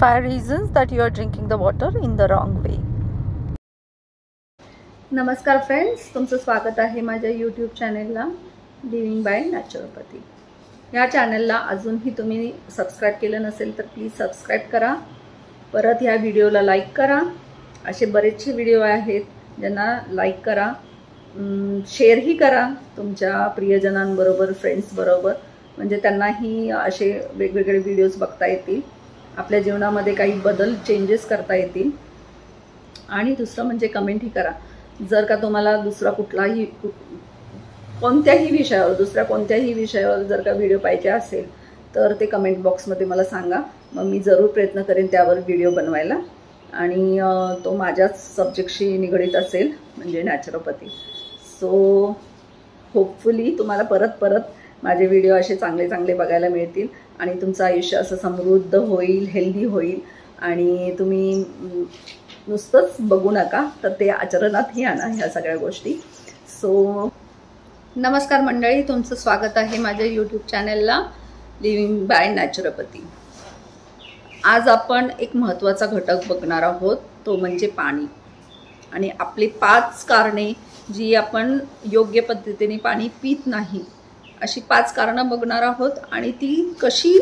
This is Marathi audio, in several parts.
5 reasons that you are drinking the water in the wrong way. नमस्कार फ्रेंड्स, तुमचं स्वागत आहे माझ्या यूट्यूब चॅनलला लिव्हिंग बाय नॅचरोपॅथी. या चॅनलला अजूनही तुम्ही सबस्क्राईब केलं नसेल तर प्लीज सबस्क्राईब करा. परत ह्या व्हिडिओला लाईक करा. असे बरेचसे व्हिडिओ आहेत ज्यांना लाईक करा, शेअरही करा तुमच्या प्रियजनांबरोबर, फ्रेंड्सबरोबर, म्हणजे त्यांनाही असे वेगवेगळे व्हिडिओज बघता येतील, आपल्या जीवनामध्ये काही बदल चेंजेस करता येतील. आणि दुसरं म्हणजे कमेंटही करा. जर का तुम्हाला दुसरा कुठलाही कोणत्याही विषयावर, दुसऱ्या कोणत्याही विषयावर जर का व्हिडिओ पाहिजे असेल तर ते कमेंट बॉक्समध्ये मला सांगा. मग मी जरूर प्रयत्न करेन त्यावर व्हिडिओ बनवायला. आणि तो माझ्याच सब्जेक्टशी निगडीत असेल, म्हणजे नॅचरोपॅथी. सो होपफुली तुम्हाला परत परत माझे व्हिडिओ असे चांगले चांगले बघायला मिळतील आणि तुमचं आयुष्य असं समृद्ध होईल, हेल्दी होईल. आणि तुम्ही नुसतंच बघू नका, तर ते आचरणातही आणा ह्या सगळ्या गोष्टी. सो नमस्कार मंडळी, तुमचं स्वागत आहे माझ्या यूट्यूब चॅनलला लिव्हिंग बाय नॅचरोपॅथी. आज आपण एक महत्त्वाचा घटक बघणार आहोत, तो म्हणजे पाणी. आणि आपली 5 कारणे जी आपण योग्य पद्धतीने पाणी पित नाही, अशी 5 कारणं बघणार आहोत. आणि ती कशी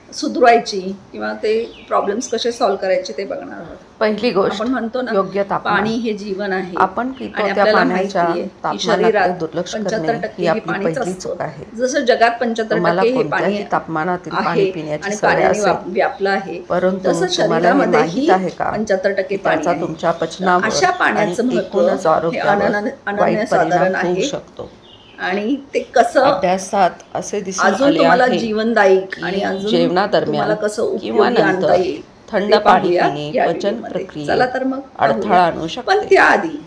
सुधारायची किंवा ते प्रॉब्लेम्स कसे सॉल्व्ह करायचे ते बघणार आहोत. पहिली गोष्ट, आपण म्हणतो ना, योग्य तापमान. पाणी हे जीवन आहे. आपण पितो त्या पाण्याच्या तापमानाकडे दुर्लक्ष करणे ही आपली पहिली चूक आहे. जसं जगात 75% हे पाणी तापमानातील पाणी पिण्याची सवय पाण्याने असेल, व्यापलं आहे, परंतु तसं शरीरामध्येही 75% पाणी त्याचा तुमच्या पचनावर अशा पाण्याचं महत्त्व अनन्यसाधारण आहे शकतो. आणि ते कसं अभ्यासात असे दिसून अजून आले तुम्हाला आहे जीवनदायी आणि अजून जेवणादरम्यान कसं किंवा उपयोगी आणता नंतर येईल थंड पाणी पिणे पचन प्रक्रियेत तर मग अडथळा आणू शकते. पण त्याआधी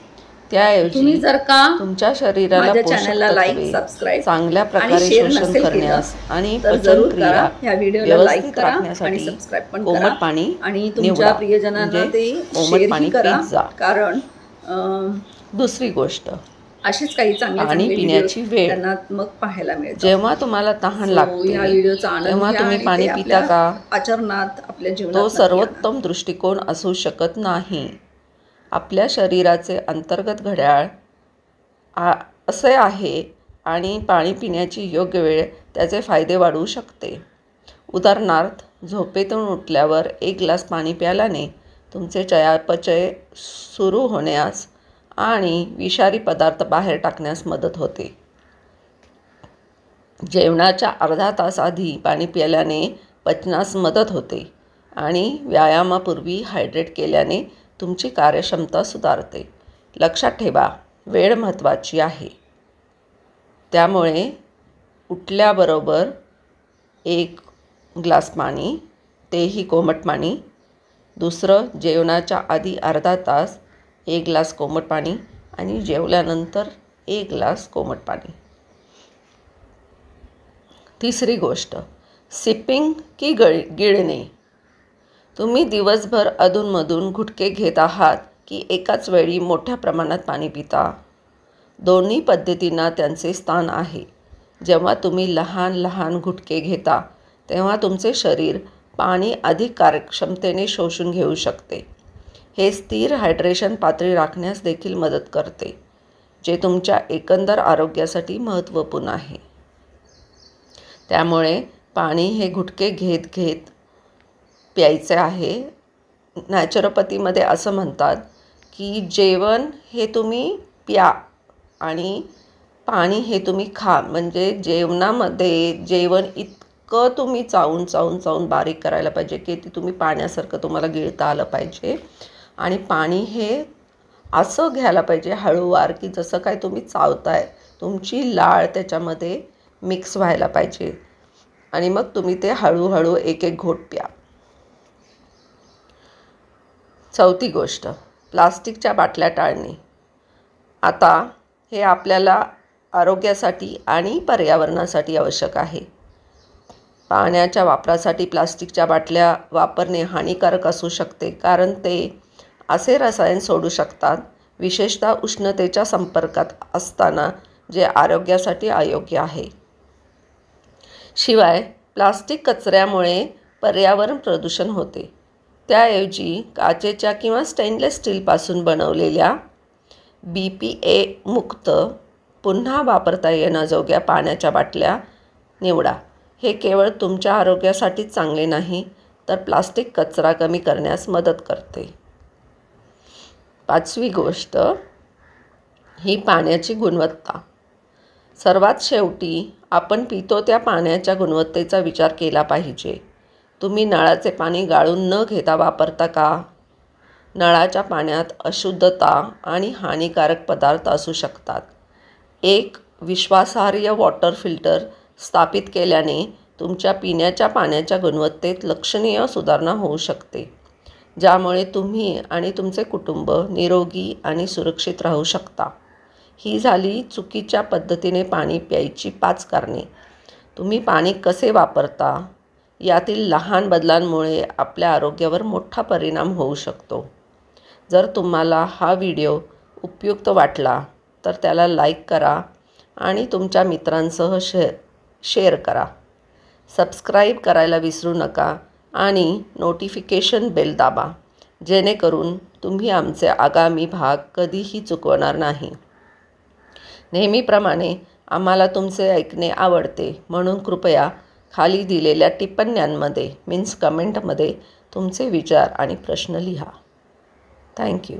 त्याऐवजी तुम्ही जर का तुमच्या शरीराला माझ्या पोषक चॅनलला लाईक, तत्त्वे सबस्क्राईब चांगल्या आणि प्रकारे शेअर शोषण नसेल करण्यास केलं आणि तर पचन जरूर क्रिया करा. ह्या व्हिडिओला लाईक व्यवस्थित करा आणि राखण्यासाठी सबस्क्राईब पण कोमट करा. पाणी आणि तुमच्या निवडा. प्रियजनांना ते कोमट शेअरही पाणी करा, पीत जा. कारण दुसरी गोष्ट, अशीच काही चांगले पाणी पिण्याची वेळ. त्यांना मग पाहायला मिळते. जेव्हा तुम्हाला तहान लागते या व्हिडिओचा आनंद तेव्हा घ्या तुम्ही आणि पाणी ते पिता आपल्या का? आचरणात, आपल्या जीवनात तो नक्की सर्वोत्तम दृष्टिकोन असू शकत नाही. आपल्या शरीराचे अंतर्गत घड्याळ असे आहे आणि पाणी पिण्याची योग्य वेळ त्याचे फायदे वाढवू शकते. उदाहरणार्थ, झोपेतून उठल्यावर 1 ग्लास पाणी प्यायल्याने तुमचे चयापचय सुरू होण्यास आणि विषारी पदार्थ बाहेर टाकण्यास मदत होते. जेवणाच्या अर्धा तास आधी पाणी प्यायल्याने पचनास मदत होते आणि व्यायामापूर्वी हायड्रेट केल्याने तुमची कार्यक्षमता सुधारते. लक्षात ठेवा, वेळ महत्त्वाची आहे. त्यामुळे उठल्याबरोबर 1 ग्लास पाणी, तेही कोमट पाणी. दुसरं, जेवणाच्या आधी अर्धा तास 1 ग्लास कोमट पाणी आणि जेवल्यानंतर 1 ग्लास कोमट पाणी. तिसरी गोष्ट, सिपिंग की गिळणे. तुम्ही दिवसभर अधूनमधून घुटके घेत आहात की एकाच वेळी मोठ्या प्रमाणात पाणी पिता? दोन्ही पद्धतींना त्यांचे स्थान आहे. जेव्हा तुम्ही लहान लहान घुटके घेता तेव्हा तुमचे शरीर पाणी अधिक कार्यक्षमतेने शोषून घेऊ शकते. हे स्थिर हायड्रेशन पातळी राखण्यास देखील मदत करते, जे तुमच्या एकंदर आरोग्यासाठी महत्त्वपूर्ण आहे. त्यामुळे पाणी हे घुटके घेत घेत प्यायचे आहे. नॅचरोपॅथीमध्ये असं म्हणतात की जेवण हे तुम्ही प्या आणि पाणी हे तुम्ही खा. म्हणजे जेवणामध्ये जेवण इतकं तुम्ही चावून बारीक करायला पाहिजे की ते तुम्ही पाण्यासारखं तुम्हाला गिळता आलं पाहिजे. आणि पाणी हे असं घ्यायला पाहिजे हळूवार, की जसं काय तुम्ही चावताय, तुमची लाळ त्याच्यामध्ये मिक्स व्हायला पाहिजे आणि मग तुम्ही ते हळूहळू एक एक घोट प्या. चौथी गोष्ट, प्लास्टिकच्या बाटल्या टाळणे. आता हे आपल्याला आरोग्यासाठी आणि पर्यावरणासाठी आवश्यक आहे. पाण्याच्या वापरासाठी प्लास्टिकच्या बाटल्या वापरणे हानिकारक असू शकते, कारण ते असे रसायन सोडू शकतात, विशेषतः उष्णतेच्या संपर्कात असताना, जे आरोग्यासाठी अयोग्य आहे. शिवाय प्लास्टिक कचऱ्यामुळे पर्यावरण प्रदूषण होते. त्याऐवजी काचेच्या किंवा स्टेनलेस स्टीलपासून बनवलेल्या BPA मुक्त पुन्हा वापरता येण्याजोग्या पाण्याच्या बाटल्या निवडा. हे केवळ तुमच्या आरोग्यासाठीच चांगले नाही, तर प्लास्टिक कचरा कमी करण्यास मदत करते. 5वी गोष्ट ही पाण्याची गुणवत्ता. सर्वात शेवटी आपण पितो त्या पाण्याच्या गुणवत्तेचा विचार केला पाहिजे. तुम्ही नळाचे पाणी गाळून न घेता वापरता का? नळाच्या पाण्यात अशुद्धता आणि हानिकारक पदार्थ असू शकतात. एक विश्वासार्ह वॉटर फिल्टर स्थापित केल्याने तुमच्या पिण्याच्या पाण्याच्या गुणवत्तेत लक्षणीय सुधारणा होऊ शकते, ज्यामुळे तुम्ही आणि तुमचे कुटुंब निरोगी आणि सुरक्षित राहू शकता. ही झाली चुकीच्या पद्धतीने पाणी प्यायची 5 कारणे. तुम्ही पाणी कसे वापरता यातील लहान बदलांमुळे आपल्या आरोग्यावर मोठा परिणाम होऊ शकतो. जर तुम्हाला हा व्हिडिओ उपयुक्त वाटला तर त्याला लाईक करा आणि तुमच्या मित्रांसह शेअर करा. सबस्क्राईब करायला विसरू नका आणि नोटिफिकेशन बेल दाबा, जेणेकरून तुम्ही आमचे आगामी भाग कधीही चुकवणार नाही. नेहमीप्रमाणे आम्हाला तुमचे ऐकणे आवडते, म्हणून कृपया खाली दिलेल्या टिप्पण्यांमध्ये कमेंटमध्ये तुमचे विचार आणि प्रश्न लिहा. थँक्यू.